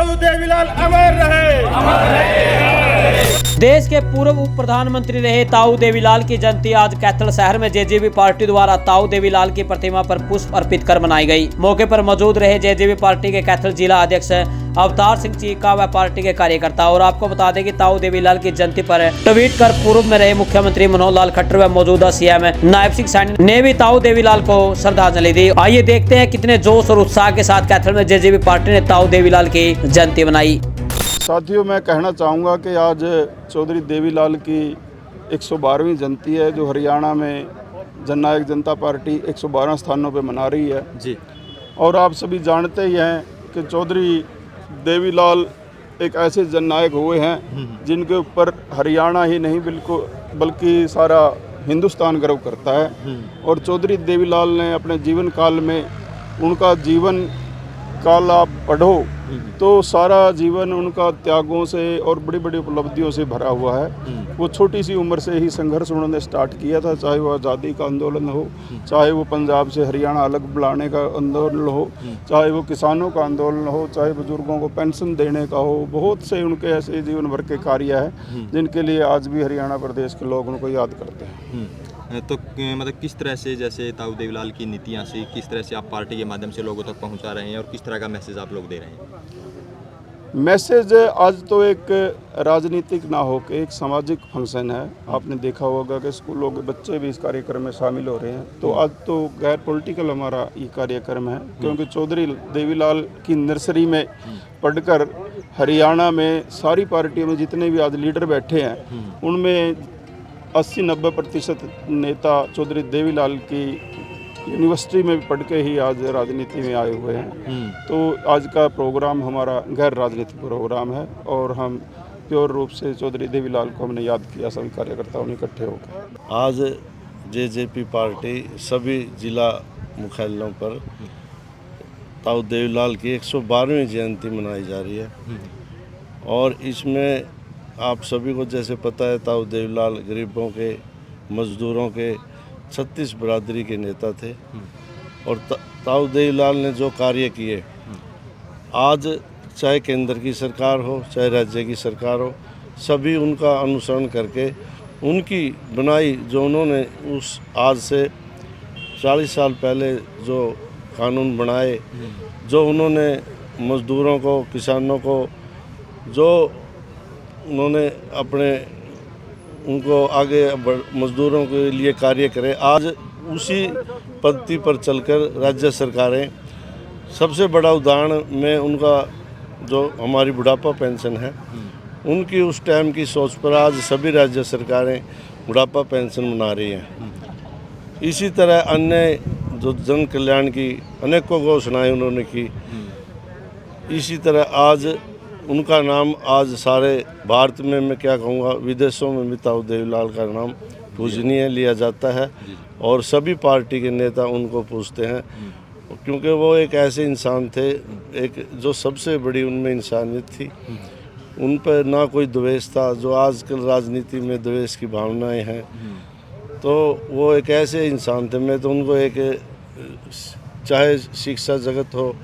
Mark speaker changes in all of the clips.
Speaker 1: ताऊ देवीलाल अमर रहे।
Speaker 2: देश के पूर्व उप प्रधानमंत्री रहे ताऊ देवीलाल की जयंती आज कैथल शहर में जेजेपी पार्टी द्वारा ताऊ देवीलाल की प्रतिमा पर पुष्प अर्पित कर मनाई गई। मौके पर मौजूद रहे जेजेपी पार्टी के कैथल जिला अध्यक्ष अवतार सिंह चीका व पार्टी के कार्यकर्ता। और आपको बता दें कि ताऊ देवीलाल की जयंती पर ट्वीट कर पूर्व में रहे मुख्यमंत्री मनोहर लाल खट्टर व मौजूदा सीएम नायब सिंह सैनी ने भी ताऊ देवीलाल को श्रद्धांजलि दी। आइए देखते हैं कितने जोश और उत्साह के साथ कैथल में जेजेपी पार्टी ने ताऊ देवीलाल की जयंती बनाई।
Speaker 3: साथियों, मैं कहना चाहूँगा कि आज चौधरी देवीलाल की 112वीं जयंती है जो हरियाणा में जननायक जनता पार्टी 112 स्थानों पे मना रही है जी। और आप सभी जानते ही हैं कि चौधरी देवीलाल एक ऐसे जननायक हुए हैं जिनके ऊपर हरियाणा ही नहीं बल्कि सारा हिंदुस्तान गर्व करता है। और चौधरी देवीलाल ने अपने जीवन काल में, उनका जीवन काल आप पढ़ो तो सारा जीवन उनका त्यागों से और बड़ी बड़ी उपलब्धियों से भरा हुआ है। वो छोटी सी उम्र से ही संघर्ष उन्होंने स्टार्ट किया था, चाहे वो आज़ादी का आंदोलन हो, चाहे वो पंजाब से हरियाणा अलग बुलाने का आंदोलन हो, चाहे वो किसानों का आंदोलन हो, चाहे बुजुर्गों को पेंशन देने का हो। बहुत से उनके ऐसे जीवन भर के कार्य हैं जिनके लिए आज भी हरियाणा प्रदेश के लोग उनको याद करते हैं।
Speaker 4: तो मतलब किस तरह से, जैसे ताऊ देवीलाल की नीतियाँ से किस तरह से आप पार्टी के माध्यम से लोगों तक पहुंचा रहे हैं और किस तरह का मैसेज आप लोग दे रहे हैं?
Speaker 3: मैसेज आज तो एक राजनीतिक ना हो के एक सामाजिक फंक्शन है। आपने देखा होगा कि स्कूलों के बच्चे भी इस कार्यक्रम में शामिल हो रहे हैं। तो आज तो गैर पॉलिटिकल हमारा ये कार्यक्रम है, क्योंकि चौधरी देवीलाल की नर्सरी में पढ़कर हरियाणा में सारी पार्टियों में जितने भी आज लीडर बैठे हैं उनमें 80-90% नेता चौधरी देवीलाल की यूनिवर्सिटी में पढ़ के ही आज राजनीति में आए हुए हैं। तो आज का प्रोग्राम हमारा गैर राजनीतिक प्रोग्राम है और हम प्योर रूप से चौधरी देवीलाल को हमने याद किया, सभी कार्यकर्ताओं ने इकट्ठे होकर।
Speaker 5: आज जेजेपी पार्टी सभी जिला मुख्यालयों पर ताऊ देवीलाल की 112वीं जयंती मनाई जा रही है। और इसमें आप सभी को जैसे पता है, ताऊ देवीलाल गरीबों के, मजदूरों के 36 बरादरी के नेता थे। और ताऊ देवीलाल ने जो कार्य किए, आज चाहे केंद्र की सरकार हो चाहे राज्य की सरकार हो, सभी उनका अनुसरण करके उनकी बनाई जो उन्होंने उस आज से 40 साल पहले जो कानून बनाए, जो उन्होंने मजदूरों को, किसानों को, जो उन्होंने अपने उनको आगे मजदूरों के लिए कार्य करे, आज उसी पद्धति पर चलकर राज्य सरकारें, सबसे बड़ा उदाहरण में उनका जो हमारी बुढ़ापा पेंशन है, उनकी उस टाइम की सोच पर आज सभी राज्य सरकारें बुढ़ापा पेंशन मना रही हैं। इसी तरह अन्य जो जन कल्याण की अनेकों घोषणाएं उन्होंने की, इसी तरह आज उनका नाम आज सारे भारत में, मैं क्या कहूँगा, विदेशों में भी ताऊ देवीलाल का नाम पूजनीय लिया जाता है। और सभी पार्टी के नेता उनको पूछते हैं, क्योंकि वो एक ऐसे इंसान थे, एक जो सबसे बड़ी उनमें इंसानियत थी। उन पर ना कोई द्वेष था, जो आजकल राजनीति में द्वेष की भावनाएं हैं। तो वो एक ऐसे इंसान थे, मैं तो उनको एक, चाहे शिक्षा जगत हो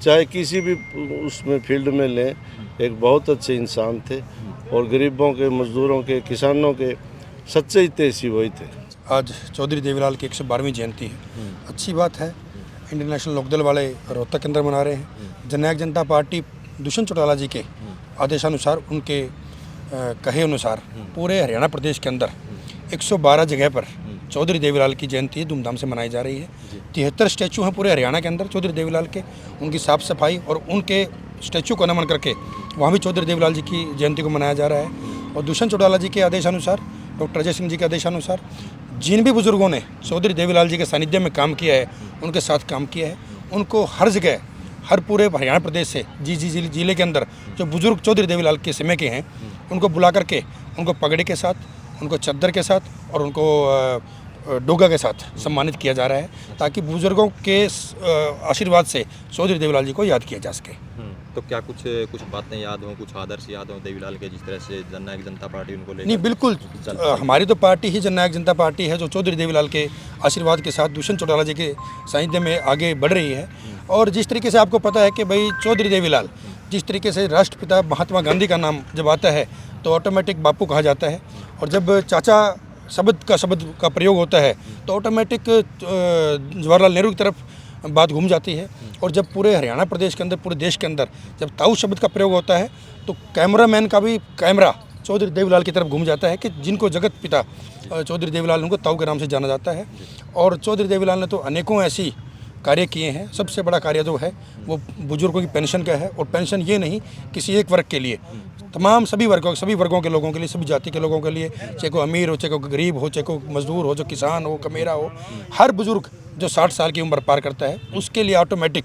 Speaker 5: चाहे किसी भी उसमें फील्ड में लें, एक बहुत अच्छे इंसान थे और गरीबों के, मजदूरों के, किसानों के सच्चे हितैषी वही थे।
Speaker 6: आज चौधरी देवीलाल की 112वीं जयंती है, अच्छी बात है। इंडियन नेशनल लोकदल वाले रोहतक के अंदर मना रहे हैं। जननायक जनता पार्टी दुष्यंत चौटाला जी के आदेशानुसार, उनके कहे अनुसार पूरे हरियाणा प्रदेश के अंदर 112 जगह पर चौधरी देवीलाल की जयंती धूमधाम से मनाई जा रही है। 73 स्टैचू हैं पूरे हरियाणा के अंदर चौधरी देवीलाल के। उनकी साफ सफाई और उनके स्टैचू को नमन करके वहाँ भी चौधरी देवीलाल जी की जयंती को मनाया जा रहा है। और दुष्यंत चौटाला जी के आदेशानुसार, डॉक्टर अजय सिंह जी के आदेशानुसार, जिन भी बुजुर्गों ने चौधरी देवीलाल जी के सानिध्य में काम किया है, उनके साथ काम किया है, उनको हर जगह, हर पूरे हरियाणा प्रदेश से जिले के अंदर जो बुजुर्ग चौधरी देवीलाल के समय के हैं, उनको बुला करके उनको पगड़ी के साथ, उनको चद्दर के साथ और उनको डोगा के साथ सम्मानित किया जा रहा है, ताकि बुजुर्गों के आशीर्वाद से चौधरी देवीलाल जी को याद किया जा सके।
Speaker 4: तो क्या कुछ बातें याद हों, कुछ आदर्श याद हों देवीलाल के, जिस तरह से जननायक जनता पार्टी उनको ले?
Speaker 6: नहीं, बिल्कुल, हमारी तो पार्टी ही जननायक जनता पार्टी है, जो चौधरी देवीलाल के आशीर्वाद के साथ दुष्यंत चौटाला जी के सानिध्य में आगे बढ़ रही है। और जिस तरीके से आपको पता है कि भाई चौधरी देवीलाल जिस तरीके से राष्ट्रपिता महात्मा गांधी का नाम जब आता है तो ऑटोमेटिक बापू कहा जाता है, और जब चाचा शब्द का प्रयोग होता है तो ऑटोमेटिक जवाहरलाल नेहरू की तरफ बात घूम जाती है। और जब पूरे हरियाणा प्रदेश के अंदर, पूरे देश के अंदर जब ताऊ शब्द का प्रयोग होता है तो कैमरामैन का भी कैमरा चौधरी देवीलाल की तरफ घूम जाता है, कि जिनको जगत पिता चौधरी देवीलाल, उनको ताऊ के नाम से जाना जाता है। और चौधरी देवीलाल ने तो अनेकों ऐसी कार्य किए हैं। सबसे बड़ा कार्य जो है वो बुजुर्गों की पेंशन का है, और पेंशन ये नहीं किसी एक वर्ग के लिए, तमाम सभी वर्गों के लोगों के लिए, सभी जाति के लोगों के लिए, चाहे कोई अमीर हो, चाहे कोई गरीब हो, चाहे कोई मजदूर हो, जो किसान हो, कमेरा हो, हर बुजुर्ग जो 60 साल की उम्र पार करता है उसके लिए ऑटोमेटिक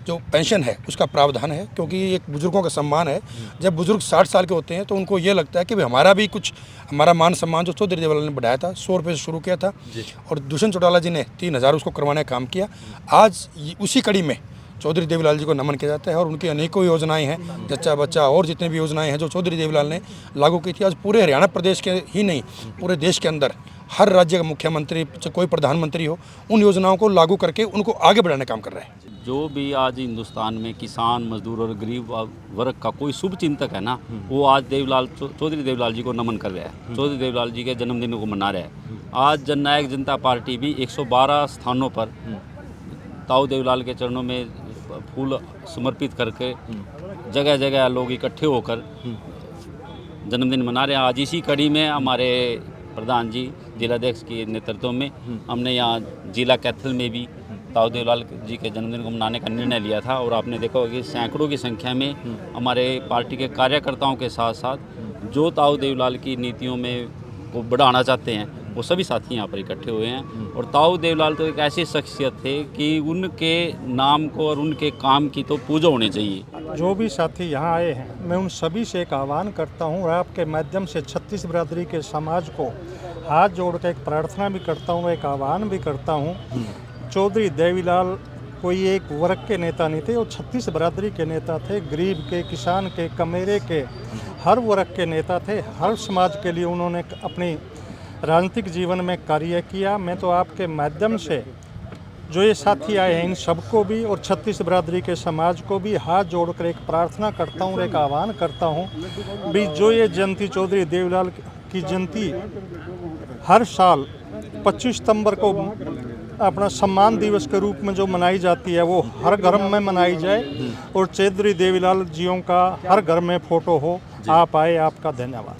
Speaker 6: जो पेंशन है उसका प्रावधान है, क्योंकि एक बुजुर्गों का सम्मान है। जब बुजुर्ग 60 साल के होते हैं तो उनको ये लगता है कि भाई हमारा भी कुछ, हमारा मान सम्मान जो चौधरी देवीलाल ने बढ़ाया था, 100 रुपये से शुरू किया था, और दुष्यंत चौटाला जी ने 3000 उसको करवाने का काम किया। आज उसी कड़ी में चौधरी देवीलाल जी को नमन किया जाता है, और उनकी अनेकों योजनाएं हैं, जच्चा बच्चा और जितने भी योजनाएं हैं जो चौधरी देवीलाल ने लागू की थी, आज पूरे हरियाणा प्रदेश के ही नहीं पूरे देश के अंदर हर राज्य का मुख्यमंत्री, चाहे कोई प्रधानमंत्री हो, उन योजनाओं को लागू करके उनको आगे बढ़ाने का काम कर रहे हैं।
Speaker 1: जो भी आज हिंदुस्तान में किसान, मजदूर और गरीब वर्ग का कोई शुभ चिंतक है ना, वो आज चौधरी देवीलाल जी को नमन कर रहा है, चौधरी देवीलाल जी के जन्मदिन को मना रहा है। आज जननायक जनता पार्टी भी 112 स्थानों पर ताऊ देवीलाल के चरणों में फूल समर्पित करके जगह जगह लोग इकट्ठे होकर जन्मदिन मना रहे हैं। आज इसी कड़ी में हमारे प्रधान जी, जिलाध्यक्ष के नेतृत्व में हमने यहाँ जिला कैथल में भी ताऊ देवीलाल जी के जन्मदिन को मनाने का निर्णय लिया था। और आपने देखा होगा कि सैकड़ों की संख्या में हमारे पार्टी के कार्यकर्ताओं के साथ साथ जो ताऊ देवीलाल की नीतियों में को बढ़ाना चाहते हैं वो सभी साथी यहाँ पर इकट्ठे हुए हैं। और ताऊ देवीलाल तो एक ऐसी शख्सियत थे कि उनके नाम को और उनके काम की तो पूजा होनी चाहिए।
Speaker 7: जो भी साथी यहाँ आए हैं, मैं उन सभी से एक आह्वान करता हूँ और आपके माध्यम से छत्तीस बिरादरी के समाज को हाथ जोड़ कर एक प्रार्थना भी करता हूँ, एक आह्वान भी करता हूँ। चौधरी देवीलाल कोई एक वर्ग के नेता नहीं थे, वो छत्तीस बिरादरी के नेता थे, गरीब के, किसान के, कमेरे के, हर वर्ग के नेता थे। हर समाज के लिए उन्होंने अपनी राजनीतिक जीवन में कार्य किया। मैं तो आपके माध्यम से जो ये साथी आए हैं इन सबको भी और छत्तीस बिरादरी के समाज को भी हाथ जोड़कर एक प्रार्थना करता हूँ, एक आह्वान करता हूँ भी जो ये जयंती चौधरी देवीलाल की जयंती हर साल 25 सितंबर को अपना सम्मान दिवस के रूप में जो मनाई जाती है वो हर घर में मनाई जाए, और चौधरी देवीलाल जियों का हर घर में फोटो हो। आप आए, आपका धन्यवाद।